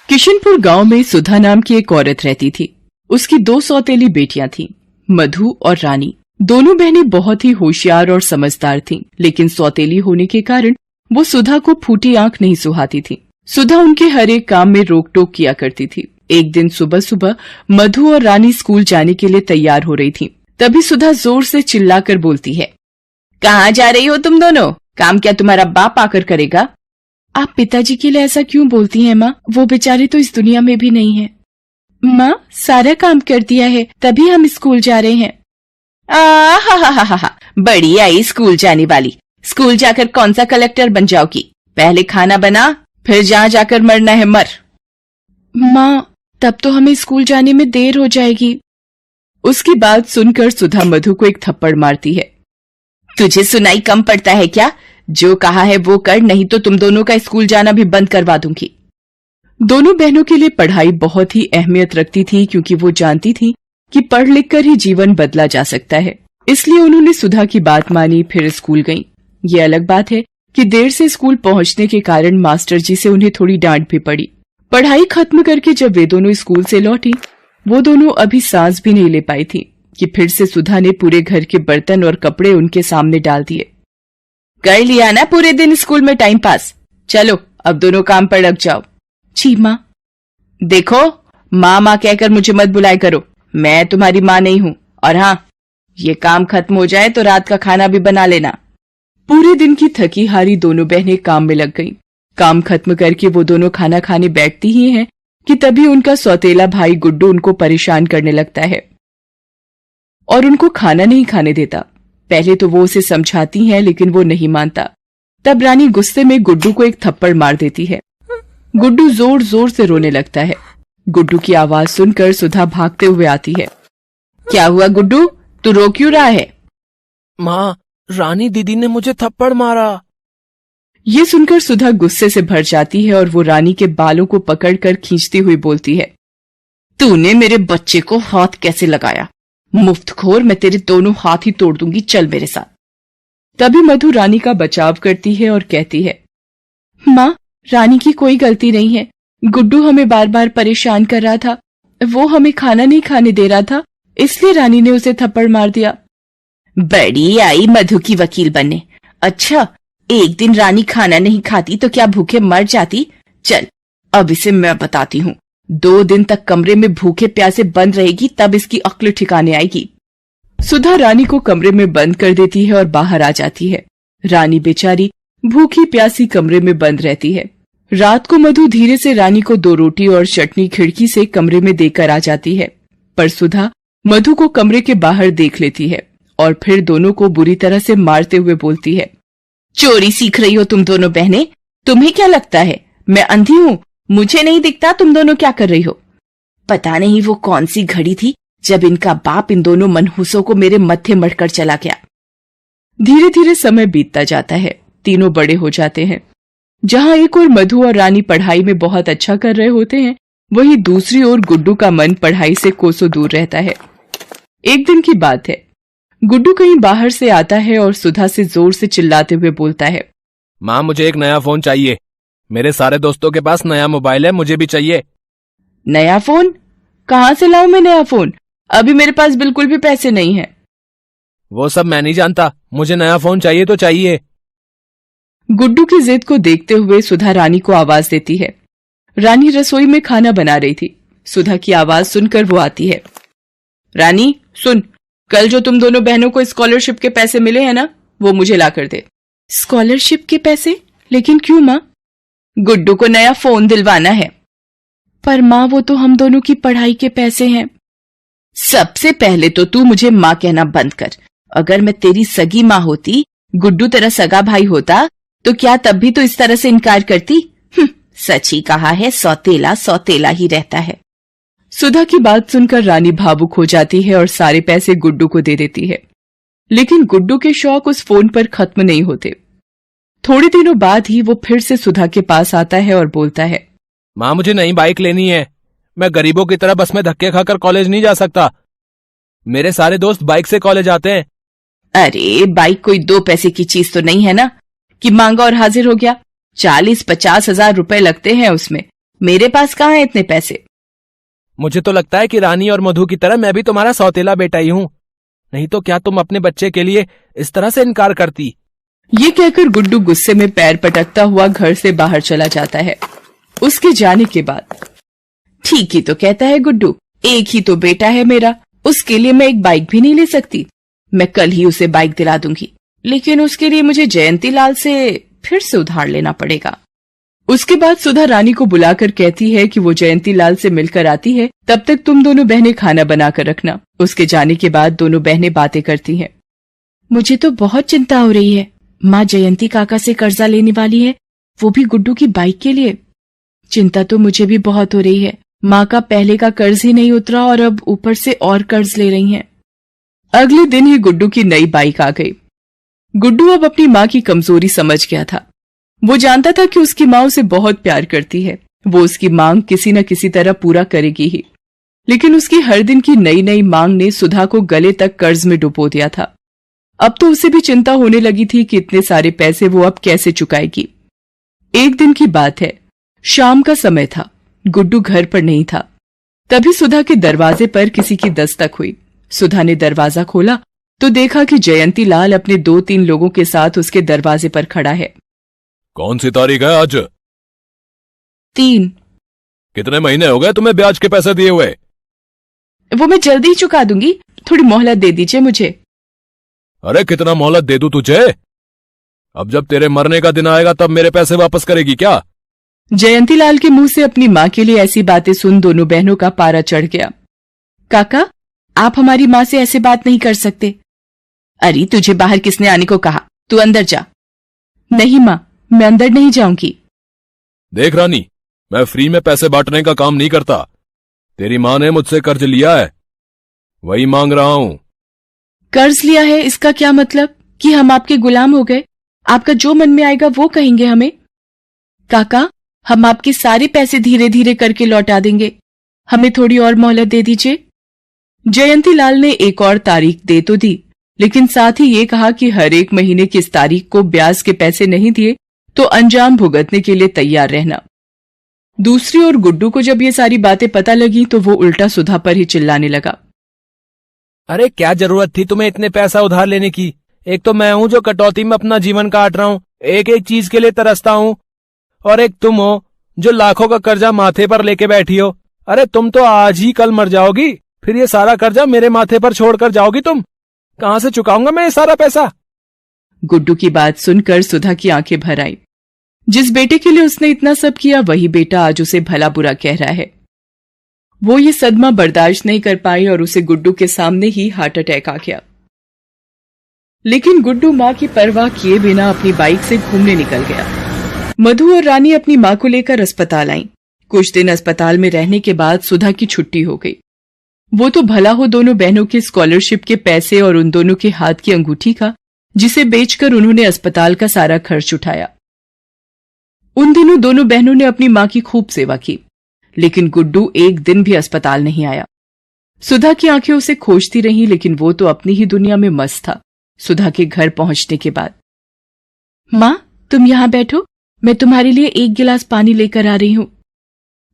किशनपुर गांव में सुधा नाम की एक औरत रहती थी। उसकी 2 सौतेली बेटियां थीं, मधु और रानी। दोनों बहनें बहुत ही होशियार और समझदार थीं, लेकिन सौतेली होने के कारण वो सुधा को फूटी आंख नहीं सुहाती थी। सुधा उनके हर एक काम में रोक टोक किया करती थी। एक दिन सुबह सुबह मधु और रानी स्कूल जाने के लिए तैयार हो रही थीं। तभी सुधा जोर से चिल्लाकर बोलती है, कहाँ जा रही हो तुम दोनों? काम क्या तुम्हारा बाप आकर करेगा? आप पिताजी के लिए ऐसा क्यों बोलती हैं माँ? वो बेचारे तो इस दुनिया में भी नहीं है। माँ, सारा काम कर दिया है, तभी हम स्कूल जा रहे हैं। हा, बड़ी आई स्कूल जाने वाली। स्कूल जाकर कौन सा कलेक्टर बन जाओगी? पहले खाना बना, फिर जहाँ जाकर मरना है मर। माँ, तब तो हमें स्कूल जाने में देर हो जाएगी। उसकी बात सुनकर सुधा मधु को एक थप्पड़ मारती है। तुझे सुनाई कम पड़ता है क्या? जो कहा है वो कर, नहीं तो तुम दोनों का स्कूल जाना भी बंद करवा दूंगी। दोनों बहनों के लिए पढ़ाई बहुत ही अहमियत रखती थी, क्योंकि वो जानती थी कि पढ़ लिख कर ही जीवन बदला जा सकता है। इसलिए उन्होंने सुधा की बात मानी, फिर स्कूल गईं। ये अलग बात है कि देर से स्कूल पहुंचने के कारण मास्टर जी से उन्हें थोड़ी डांट भी पड़ी। पढ़ाई खत्म करके जब वे दोनों स्कूल से लौटी, वो दोनों अभी सांस भी नहीं ले पाई थी कि फिर से सुधा ने पूरे घर के बर्तन और कपड़े उनके सामने डाल दिए। कर लिया ना पूरे दिन स्कूल में टाइम पास? चलो अब दोनों काम पर लग जाओ। जी माँ। देखो, माँ माँ कहकर मुझे मत बुलाया करो, मैं तुम्हारी माँ नहीं हूँ। और हाँ, ये काम खत्म हो जाए तो रात का खाना भी बना लेना। पूरे दिन की थकी हारी दोनों बहनें काम में लग गईं। काम खत्म करके वो दोनों खाना खाने बैठती ही हैं कि तभी उनका सौतेला भाई गुड्डू उनको परेशान करने लगता है और उनको खाना नहीं खाने देता। पहले तो वो उसे समझाती हैं, लेकिन वो नहीं मानता। तब रानी गुस्से में गुड्डू को एक थप्पड़ मार देती है। गुड्डू जोर जोर से रोने लगता है। गुड्डू की आवाज सुनकर सुधा भागते हुए आती है। क्या हुआ गुड्डू, तू रो क्यों रहा है? माँ, रानी दीदी ने मुझे थप्पड़ मारा। ये सुनकर सुधा गुस्से से भर जाती है और वो रानी के बालों को पकड़कर खींचती हुई बोलती है, तूने मेरे बच्चे को हाथ कैसे लगाया? मुफ्तखोर, मैं तेरे दोनों हाथ ही तोड़ दूंगी, चल मेरे साथ। तभी मधु रानी का बचाव करती है और कहती है, माँ, रानी की कोई गलती नहीं है। गुड्डू हमें बार बार परेशान कर रहा था, वो हमें खाना नहीं खाने दे रहा था, इसलिए रानी ने उसे थप्पड़ मार दिया। बड़ी आई मधु की वकील बनने। अच्छा, एक दिन रानी खाना नहीं खाती तो क्या भूखे मर जाती? चल अब इसे मैं बताती हूँ। 2 दिन तक कमरे में भूखे प्यासे बंद रहेगी, तब इसकी अक्ल ठिकाने आएगी। सुधा रानी को कमरे में बंद कर देती है और बाहर आ जाती है। रानी बेचारी भूखी प्यासी कमरे में बंद रहती है। रात को मधु धीरे से रानी को 2 रोटी और चटनी खिड़की से कमरे में देकर आ जाती है, पर सुधा मधु को कमरे के बाहर देख लेती है और फिर दोनों को बुरी तरह से मारते हुए बोलती है, चोरी सीख रही हो तुम दोनों बहनें? तुम्हें क्या लगता है मैं अंधी हूँ? मुझे नहीं दिखता तुम दोनों क्या कर रही हो? पता नहीं वो कौन सी घड़ी थी जब इनका बाप इन दोनों मनहूसों को मेरे मत्थे मढ़कर चला गया। धीरे धीरे समय बीतता जाता है। तीनों बड़े हो जाते हैं। जहाँ एक ओर मधु और रानी पढ़ाई में बहुत अच्छा कर रहे होते हैं, वहीं दूसरी ओर गुड्डू का मन पढ़ाई से कोसों दूर रहता है। एक दिन की बात है, गुड्डू कहीं बाहर से आता है और सुधा से जोर से चिल्लाते हुए बोलता है, माँ, मुझे एक नया फोन चाहिए। मेरे सारे दोस्तों के पास नया मोबाइल है, मुझे भी चाहिए। नया फोन? कहाँ से लाऊं मैं नया फोन? अभी मेरे पास बिल्कुल भी पैसे नहीं है। वो सब मैं नहीं जानता, मुझे नया फोन चाहिए तो चाहिए। गुड्डू की जिद को देखते हुए सुधा रानी को आवाज देती है। रानी रसोई में खाना बना रही थी। सुधा की आवाज सुनकर वो आती है। रानी सुन, कल जो तुम दोनों बहनों को स्कॉलरशिप के पैसे मिले हैं ना, वो मुझे ला कर दे। स्कॉलरशिप के पैसे? लेकिन क्यों माँ? गुड्डू को नया फोन दिलवाना है। पर माँ, वो तो हम दोनों की पढ़ाई के पैसे हैं। सबसे पहले तो तू मुझे माँ कहना बंद कर। अगर मैं तेरी सगी माँ होती, गुड्डू तेरा सगा भाई होता, तो क्या तब भी तो इस तरह से इनकार करती? सच ही कहा है, सौतेला सौतेला ही रहता है। सुधा की बात सुनकर रानी भावुक हो जाती है और सारे पैसे गुड्डू को दे देती है। लेकिन गुड्डू के शौक उस फोन पर खत्म नहीं होते। थोड़े दिनों बाद ही वो फिर से सुधा के पास आता है और बोलता है, माँ, मुझे नई बाइक लेनी है। मैं गरीबों की तरह बस में धक्के खाकर कॉलेज नहीं जा सकता। मेरे सारे दोस्त बाइक से कॉलेज आते हैं। अरे बाइक कोई 2 पैसे की चीज तो नहीं है ना कि मांगा और हाजिर हो गया। 40-50 हजार रुपए लगते हैं उसमें। मेरे पास कहाँ है इतने पैसे। मुझे तो लगता है कि रानी और मधु की तरह मैं भी तुम्हारा सौतेला बेटा ही हूँ, नहीं तो क्या तुम अपने बच्चे के लिए इस तरह से इनकार करती। ये कहकर गुड्डू गुस्से में पैर पटकता हुआ घर से बाहर चला जाता है। उसके जाने के बाद ठीक ही तो कहता है गुड्डू, एक ही तो बेटा है मेरा, उसके लिए मैं एक बाइक भी नहीं ले सकती। मैं कल ही उसे बाइक दिला दूंगी, लेकिन उसके लिए मुझे जयंती लाल से फिर से उधार लेना पड़ेगा। उसके बाद सुधा रानी को बुलाकर कहती है कि वो जयंती लाल से मिलकर आती है, तब तक तुम दोनों बहनें खाना बनाकर रखना। उसके जाने के बाद दोनों बहनें बातें करती हैं। मुझे तो बहुत चिंता हो रही है। माँ जयंती काका से कर्जा लेने वाली है, वो भी गुड्डू की बाइक के लिए। चिंता तो मुझे भी बहुत हो रही है। माँ का पहले का कर्ज ही नहीं उतरा और अब ऊपर से और कर्ज ले रही हैं। अगले दिन ही गुड्डू की नई बाइक आ गई। गुड्डू अब अपनी माँ की कमजोरी समझ गया था। वो जानता था कि उसकी माँ उसे बहुत प्यार करती है, वो उसकी मांग किसी न किसी तरह पूरा करेगी ही। लेकिन उसकी हर दिन की नई नई मांग ने सुधा को गले तक कर्ज में डुबो दिया था। अब तो उसे भी चिंता होने लगी थी कि इतने सारे पैसे वो अब कैसे चुकाएगी। एक दिन की बात है, शाम का समय था। गुड्डू घर पर नहीं था। तभी सुधा के दरवाजे पर किसी की दस्तक हुई। सुधा ने दरवाजा खोला तो देखा कि जयंती लाल अपने 2-3 लोगों के साथ उसके दरवाजे पर खड़ा है। कौन सी तारीख है आज? 3। कितने महीने हो गए तुम्हें ब्याज के पैसे दिए हुए? वो मैं जल्दी ही चुका दूंगी, थोड़ी मोहलत दे दीजिए मुझे। अरे कितना मोहलत दे दूं तुझे? अब जब तेरे मरने का दिन आएगा तब मेरे पैसे वापस करेगी क्या? जयंती लाल के मुंह से अपनी माँ के लिए ऐसी बातें सुन दोनों बहनों का पारा चढ़ गया। काका, आप हमारी माँ से ऐसे बात नहीं कर सकते। अरे तुझे बाहर किसने आने को कहा? तू अंदर जा। नहीं माँ, मैं अंदर नहीं जाऊंगी। देख रानी, मैं फ्री में पैसे बांटने का काम नहीं करता। तेरी माँ ने मुझसे कर्ज लिया है, वही मांग रहा हूं। कर्ज लिया है इसका क्या मतलब कि हम आपके गुलाम हो गए? आपका जो मन में आएगा वो कहेंगे हमें? काका, हम आपके सारे पैसे धीरे धीरे करके लौटा देंगे, हमें थोड़ी और मोहलत दे दीजिए। जयंती लाल ने एक और तारीख दे तो दी, लेकिन साथ ही ये कहा कि हर एक महीने की इस तारीख को ब्याज के पैसे नहीं दिए तो अंजाम भुगतने के लिए तैयार रहना। दूसरी ओर गुड्डू को जब ये सारी बातें पता लगी तो वो उल्टा सुधा पर ही चिल्लाने लगा। अरे क्या जरूरत थी तुम्हें इतने पैसा उधार लेने की? एक तो मैं हूं जो कटौती में अपना जीवन काट रहा हूं, एक एक चीज के लिए तरसता हूं, और एक तुम हो जो लाखों का कर्जा माथे पर लेके बैठी हो। अरे तुम तो आज ही कल मर जाओगी, फिर ये सारा कर्जा मेरे माथे पर छोड़कर जाओगी तुम। कहां से चुकाऊंगा मैं ये सारा पैसा? गुड्डू की बात सुनकर सुधा की आंखें भर आई। जिस बेटे के लिए उसने इतना सब किया वही बेटा आज उसे भला बुरा कह रहा है। वो ये सदमा बर्दाश्त नहीं कर पाई और उसे गुड्डू के सामने ही हार्ट अटैक आ गया। लेकिन गुड्डू माँ की परवाह किए बिना अपनी बाइक से घूमने निकल गया। मधु और रानी अपनी माँ को लेकर अस्पताल आईं। कुछ दिन अस्पताल में रहने के बाद सुधा की छुट्टी हो गई। वो तो भला हो दोनों बहनों के स्कॉलरशिप के पैसे और उन दोनों के हाथ की अंगूठी का, जिसे बेचकर उन्होंने अस्पताल का सारा खर्च उठाया। उन दिनों दोनों बहनों ने अपनी माँ की खूब सेवा की, लेकिन गुड्डू एक दिन भी अस्पताल नहीं आया। सुधा की आंखें उसे खोजती रहीं, लेकिन वो तो अपनी ही दुनिया में मस्त था। सुधा के घर पहुंचने के बाद, माँ तुम यहां बैठो, मैं तुम्हारे लिए एक गिलास पानी लेकर आ रही हूं।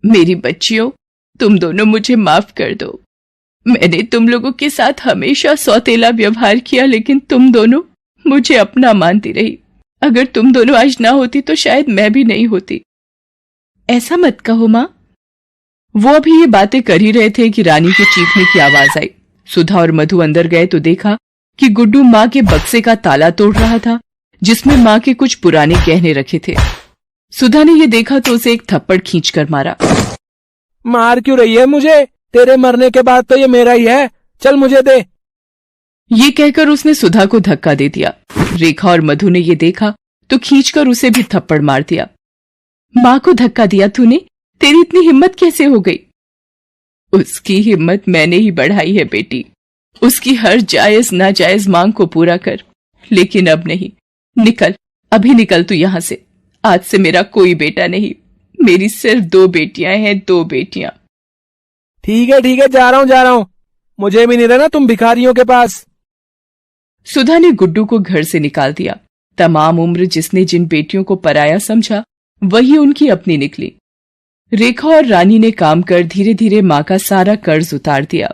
मेरी बच्चियों, तुम दोनों मुझे माफ कर दो। मैंने तुम लोगों के साथ हमेशा सौतेला व्यवहार किया, लेकिन तुम दोनों मुझे अपना मानती रही। अगर तुम दोनों आज ना होती तो शायद मैं भी नहीं होती। ऐसा मत कहो माँ। वो अभी ये बातें कर ही रहे थे कि रानी के चीखने की आवाज आई। सुधा और मधु अंदर गए तो देखा कि गुड्डू माँ के बक्से का ताला तोड़ रहा था, जिसमें माँ के कुछ पुराने गहने रखे थे। सुधा ने ये देखा तो उसे एक थप्पड़ खींचकर मारा। मार क्यों रही है मुझे? तेरे मरने के बाद तो ये मेरा ही है, चल मुझे दे। ये कहकर उसने सुधा को धक्का दे दिया। रेखा और मधु ने ये देखा तो खींचकर उसे भी थप्पड़ मार दिया। माँ को धक्का दिया तूने? तेरी इतनी हिम्मत कैसे हो गई? उसकी हिम्मत मैंने ही बढ़ाई है बेटी। उसकी हर जायज नाजायज मांग को पूरा कर, लेकिन अब नहीं। निकल, अभी निकल तू यहां से। आज से मेरा कोई बेटा नहीं, मेरी सिर्फ 2 बेटियां हैं, 2 बेटियां। ठीक है जा रहा हूं। मुझे भी नहीं रहना तुम भिखारियों के पास। सुधा ने गुड्डू को घर से निकाल दिया। तमाम उम्र जिसने जिन बेटियों को पराया समझा वही उनकी अपनी निकली। रेखा और रानी ने काम कर धीरे धीरे माँ का सारा कर्ज उतार दिया।